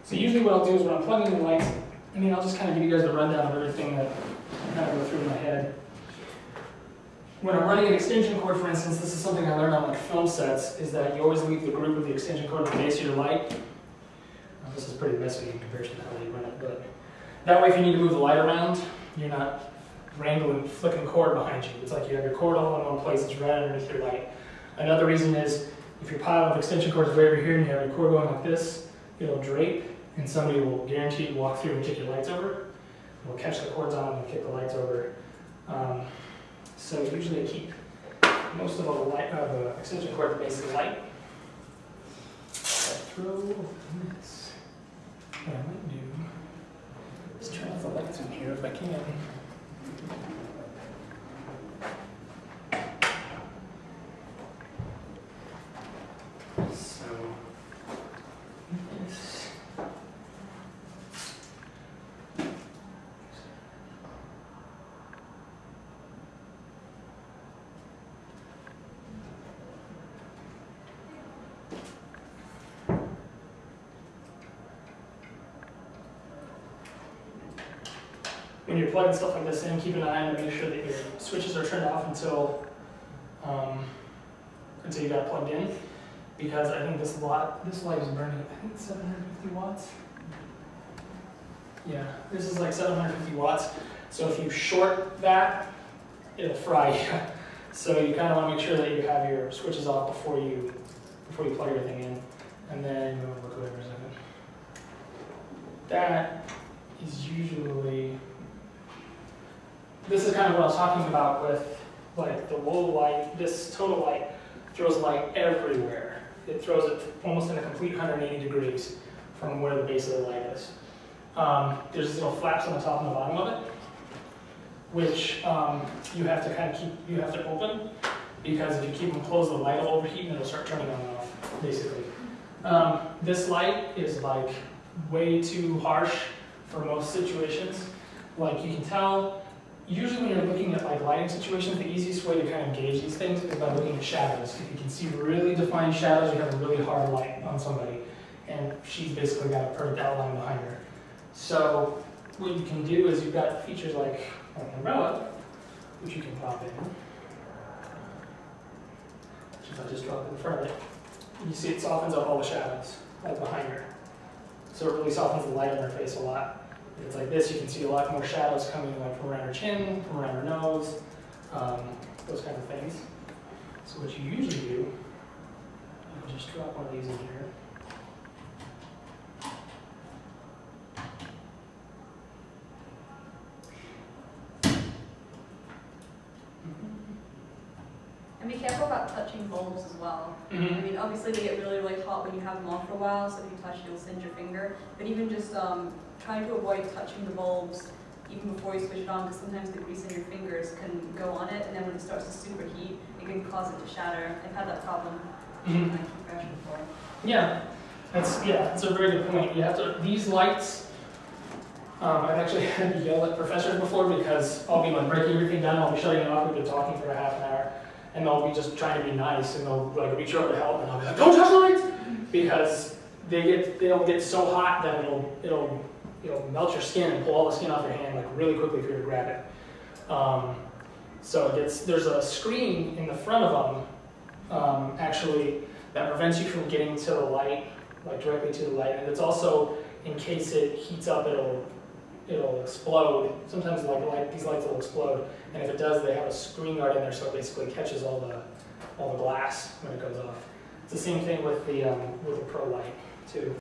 So usually what I'll do is when I'm plugging in lights, I'll just kind of give you guys the rundown of everything that I kind of go through in my head. When I'm running an extension cord, for instance, this is something I learned on like film sets, is that you always leave the group of the extension cord at the base of your light. Now, this is pretty messy in comparison to how you run it, but that way if you need to move the light around, you're not wrangling, flicking cord behind you. It's like you have your cord all in one place, it's right underneath your light. Another reason is, if your pile of extension cords is way over here and you have your cord going like this, it'll drape, and somebody will guarantee walk through and kick your lights over. We'll catch the cords on and kick the lights over. So usually I keep most of the extension cord at the base of the light. I'll throw this. What I might do is turn off the lights in here if I can. So this. When you're plugging stuff like this in, keep an eye on to make sure that your switches are turned off until you got it plugged in. Because I think this light is burning, I think it's 750 watts. Yeah, this is like 750 watts. So if you short that, it'll fry you. So you kind of want to make sure that you have your switches off before you plug everything in. And then, look away for a second. That is usually, this is kind of what I was talking about with like the low light. This total light throws light everywhere. It throws it almost in a complete 180 degrees from where the base of the light is. There's little flaps on the top and the bottom of it, which you have to kind of you have to open, because if you keep them closed, the light will overheat and it'll start turning on and off, basically. This light is like way too harsh for most situations. Like you can tell, usually when you're looking at like lighting situations, the easiest way to kind of gauge these things is by looking at shadows. If you can see really defined shadows, you have a really hard light on somebody, and she's basically got a perfect outline behind her. So what you can do is you've got features like an umbrella, which you can pop in. Which if I just drop it in front of it, you see it softens up all the shadows right behind her. So it really softens the light on her face a lot. If it's like this, you can see a lot more shadows coming like from around her chin, from around her nose, those kinds of things. So what you usually do, you can just drop one of these in here. And be careful about touching bulbs as well. Mm-hmm. I mean, obviously they get really, really hot when you have them on for a while, so if you touch it, you'll singe your finger. But even just trying to avoid touching the bulbs even before you switch it on, because sometimes the grease in your fingers can go on it, and then when it starts to superheat, it can cause it to shatter. I've had that problem with my toothbrush before. Yeah, that's a very good point. You have to, these lights, I've actually had to yell at professors before because I'll be like breaking everything down, I'll be shutting it off, we've been talking for a half an hour, and they'll be just trying to be nice, and they'll like reach over to help, and I'll be like, don't touch the lights! Because they'll get so hot that it'll melt your skin and pull all the skin off your hand like really quickly if you were to grab it. So there's a screen in the front of them, actually, that prevents you from getting to the light, like directly to the light, and it's also, in case it heats up, it'll explode. Sometimes these lights will explode, and if it does, they have a screen guard in there, so it basically catches all the glass when it goes off. It's the same thing with the Pro light too.